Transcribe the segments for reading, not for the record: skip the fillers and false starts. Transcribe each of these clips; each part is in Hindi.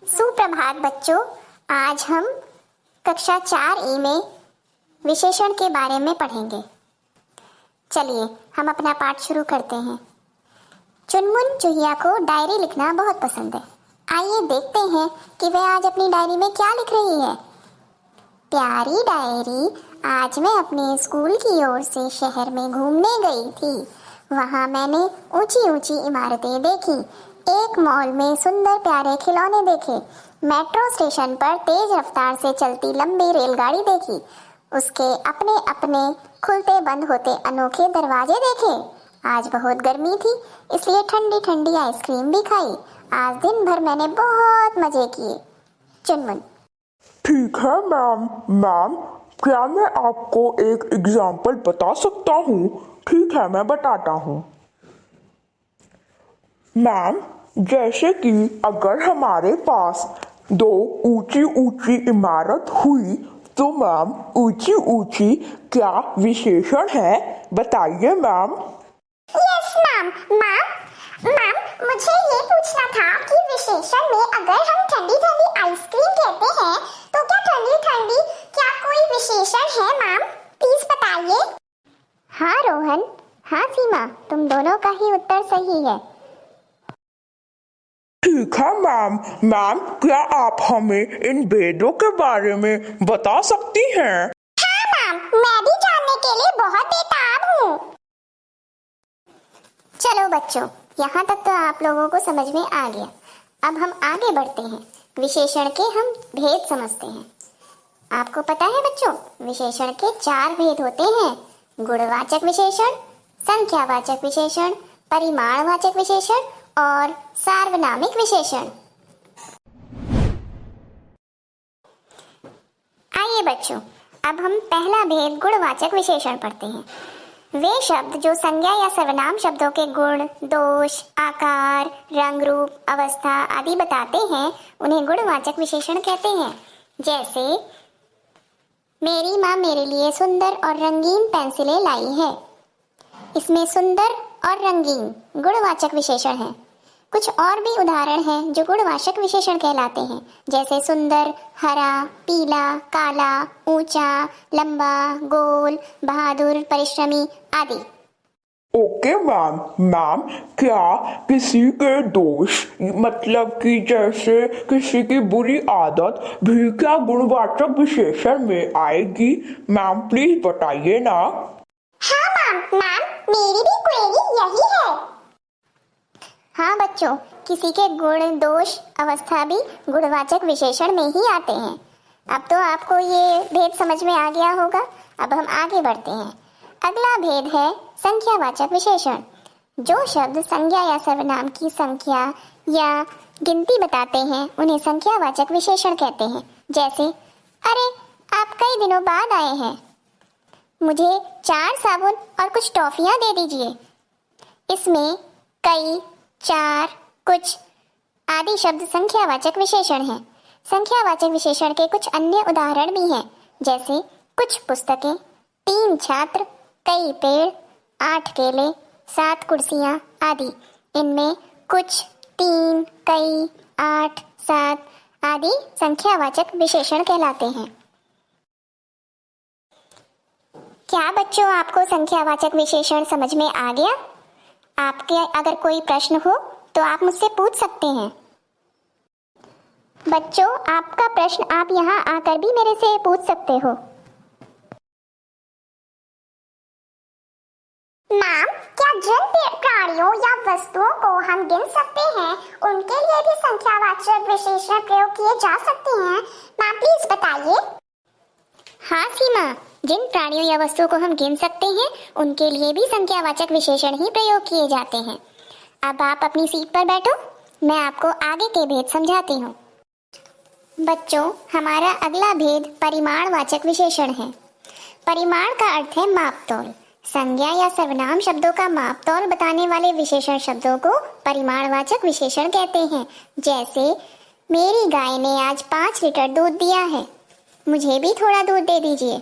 सुप्रभात बच्चों। आज हम कक्षा 4 में विशेषण के बारे में पढ़ेंगे। चलिए हम अपना पाठ शुरू करते हैं। चुनमुन चूहिया को डायरी लिखना बहुत पसंद है। आइए देखते हैं कि वह आज अपनी डायरी में क्या लिख रही है। प्यारी डायरी, आज मैं अपने स्कूल की ओर से शहर में घूमने गई थी। वहाँ मैंने ऊंची ऊंची इमारतें देखी, एक मॉल में सुंदर प्यारे खिलौने देखे, मेट्रो स्टेशन पर तेज रफ्तार से चलती लंबी रेलगाड़ी देखी, उसके अपने अपने खुलते बंद होते अनोखे दरवाजे देखे। आज बहुत गर्मी थी, इसलिए ठंडी ठंडी आइसक्रीम भी खाई। आज दिन भर मैंने बहुत मजे किए। चुनमुन। ठीक है मैम, क्या मैं आपको एक एग्जाम्पल बता सकता हूँ? ठीक है, मैं बताता हूँ मैम। जैसे कि अगर हमारे पास दो ऊंची ऊंची इमारत हुई तो मैम ऊंची ऊंची क्या विशेषण है, बताइए मैम। यस मैम, मुझे ये पूछना था कि विशेषण में अगर हम ठंडी ठंडी आइसक्रीम कहते हैं तो क्या ठंडी ठंडी क्या कोई विशेषण है मैम? प्लीज बताइए। हाँ रोहन, हाँ सीमा, तुम दोनों का ही उत्तर सही है। ठीक है मैम, क्या आप हमें इन भेदों के बारे में बता सकती हैं? हाँ मैम, मैं भी जानने के लिए बहुत बेताब हूँ। चलो बच्चों, यहाँ तक तो आप लोगों को समझ में आ गया। अब हम आगे बढ़ते हैं, विशेषण के हम भेद समझते हैं। आपको पता है बच्चों, विशेषण के 4 भेद होते हैं: गुणवाचक विशेषण, संख्यावाचक विशेषण, परिमाणवाचक विशेषण और सार्वनामिक विशेषण। आइए बच्चों, अब हम पहला भेद गुणवाचक विशेषण पढ़ते हैं। वे शब्द जो संज्ञा या सर्वनाम शब्दों के गुण, दोष, आकार, रंग, रूप, अवस्था आदि बताते हैं, उन्हें गुणवाचक विशेषण कहते हैं। जैसे मेरी माँ मेरे लिए सुंदर और रंगीन पेंसिलें लाई है। इसमें सुंदर और रंगीन गुणवाचक विशेषण है। कुछ और भी उदाहरण हैं जो गुणवाचक विशेषण कहलाते हैं, जैसे सुंदर, हरा, पीला, काला, ऊंचा, लंबा, गोल, बहादुर, परिश्रमी आदि। ओके मैम, क्या किसी के दोष मतलब कि जैसे किसी की बुरी आदत भी क्या गुणवाचक विशेषण में आएगी? मैम प्लीज बताइए ना। हाँ मैम, मेरी भी क्वेरी यही है। हाँ बच्चों, किसी के गुण, दोष, अवस्था भी गुणवाचक विशेषण में ही आते हैं। अब तो आपको ये भेद समझ में आ गया होगा। अब हम आगे बढ़ते हैं। अगला भेद है संख्यावाचक विशेषण। जो शब्द संज्ञा या सर्वनाम की संख्या या गिनती बताते हैं, उन्हें संख्यावाचक विशेषण कहते हैं। जैसे अरे, आप कई दिनों बाद आए हैं, मुझे 4 साबुन और कुछ टॉफियां दे दीजिए। इसमें कई, 4, कुछ आदि शब्द संख्यावाचक विशेषण हैं। संख्यावाचक विशेषण के कुछ अन्य उदाहरण भी हैं, जैसे कुछ पुस्तकें, 3 छात्र, कई पेड़, 8 केले, 7 कुर्सियां आदि। इनमें कुछ, 3, कई, 8, 7 आदि संख्यावाचक विशेषण कहलाते हैं। क्या बच्चों आपको संख्यावाचक विशेषण समझ में आ गया? आपके अगर कोई प्रश्न हो तो आप मुझसे पूछ सकते हैं। बच्चों, आपका प्रश्न आप यहाँ आकर भी मेरे से पूछ सकते हो। मैम, क्या जिन प्राणियों या वस्तुओं को हम गिन सकते हैं, उनके लिए भी संख्यावाचक विशेषण प्रयोग किए जा सकते हैं? मैम प्लीज बताइए। हाँ सीमा, जिन प्राणियों या वस्तुओं को हम गिन सकते हैं, उनके लिए भी संख्यावाचक विशेषण ही प्रयोग किए जाते हैं। अब आप अपनी सीट पर बैठो, मैं आपको आगे के भेद समझाती हूँ। बच्चों, हमारा अगला भेद परिमाणवाचक विशेषण है। परिमाण का अर्थ है मापतोल। संज्ञा या सर्वनाम शब्दों का मापतोल बताने वाले विशेषण शब्दों को परिमाणवाचक विशेषण कहते हैं। जैसे मेरी गाय ने आज 5 लीटर दूध दिया है, मुझे भी थोड़ा दूध दे दीजिए।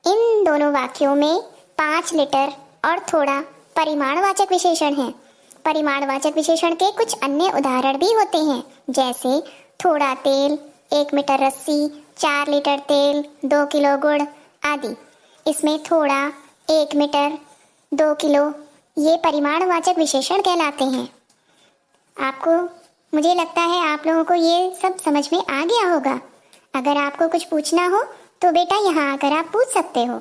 इन दोनों वाक्यों में 5 लीटर और थोड़ा परिमाणवाचक विशेषण है। परिमाणवाचक विशेषण के कुछ अन्य उदाहरण भी होते हैं, जैसे थोड़ा तेल, 1 मीटर रस्सी, 4 लीटर तेल, 2 किलो गुड़ आदि। इसमें थोड़ा, 1 मीटर, 2 किलो ये परिमाणवाचक विशेषण कहलाते हैं। आपको, मुझे लगता है आप लोगों को ये सब समझ में आ गया होगा। अगर आपको कुछ पूछना हो तो बेटा यहाँ आकर आप पूछ सकते हो।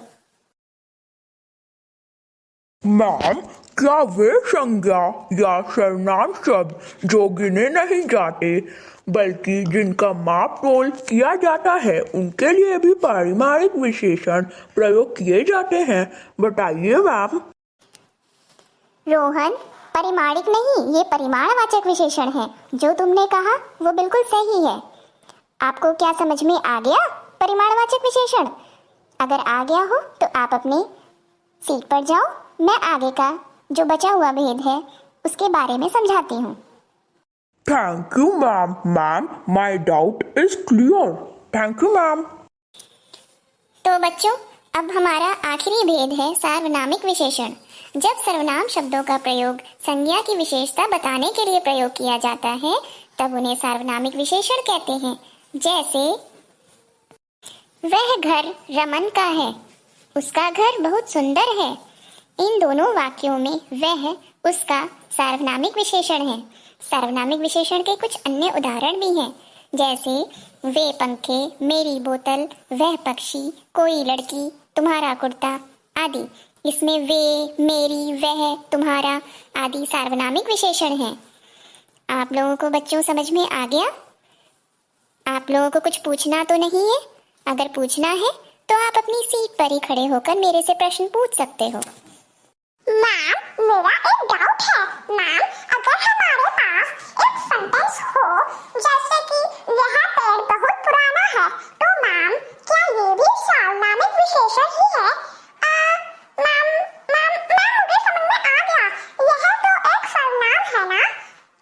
मैम, क्या वे संज्ञा या सर्वनाम शब्द जो गिने नहीं जाते बल्कि जिनका माप तोल किया जाता है उनके लिए भी पारिमाणिक विशेषण प्रयोग किए जाते हैं? बताइए मैम। रोहन, परिमाणिक नहीं, ये परिमाणवाचक विशेषण है। जो तुमने कहा वो बिल्कुल सही है। आपको क्या समझ में आ गया परिमाणवाचक विशेषण? अगर आ गया हो तो आप अपनी सीट पर जाओ, मैं आगे का जो बचा हुआ भेद है उसके बारे में समझाती हूँ। Thank you ma'am. Ma'am, my doubt is clear. Thank you ma'am. तो बच्चों, अब हमारा आखिरी भेद है सार्वनामिक विशेषण। जब सर्वनाम शब्दों का प्रयोग संज्ञा की विशेषता बताने के लिए प्रयोग किया जाता है तब उन्हें सार्वनामिक विशेषण कहते हैं। जैसे, वह घर रमन का है, उसका घर बहुत सुंदर है। इन दोनों वाक्यों में वह, उसका सार्वनामिक विशेषण है। सार्वनामिक विशेषण के कुछ अन्य उदाहरण भी हैं, जैसे वे पंखे, मेरी बोतल, वह पक्षी, कोई लड़की, तुम्हारा कुर्ता आदि। इसमें वे, मेरी, वह, तुम्हारा आदि सार्वनामिक विशेषण हैं। आप लोगों को बच्चों समझ में आ गया? आप लोगों को कुछ पूछना तो नहीं है? अगर पूछना है तो आप अपनी सीट पर ही खड़े होकर मेरे से प्रश्न पूछ सकते हो। मैम, मेरा एक डाउट है। मैम, अगर हमारे पास एक सेंटेंस हो जैसे कि यह पेड़ बहुत पुराना है, तो मैम क्या ये भी सार्वनामिक विशेषण ही है? मैम, मुझे समझ में आ गया। यह तो एक सर्वनाम है ना?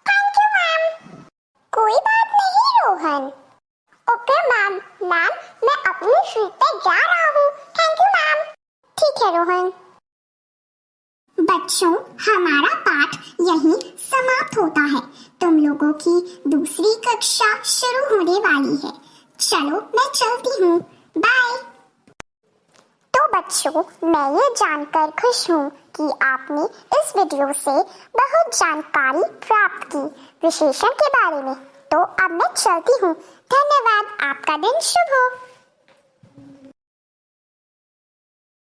Thank you ma'am. कोई बात नहीं रोहन। Okay ma'am. मैं अपनी सीट पे जा रहा हूँ। Thank you ma'am. ठीक है रोहन। बच्चों, हमारा पाठ यहीं समाप्त होता है। तुम लोगों की दूसरी कक्षा शुरू होने वाली है। चलो, मैं चलती हूँ। बाय। तो बच्चों, मैं ये जानकर खुश हूँ कि आपने इस वीडियो से बहुत जानकारी प्राप्त की विशेषण के बारे में। तो अब मैं चलती हूँ। धन्यवाद। आपका दिन शुभ हो।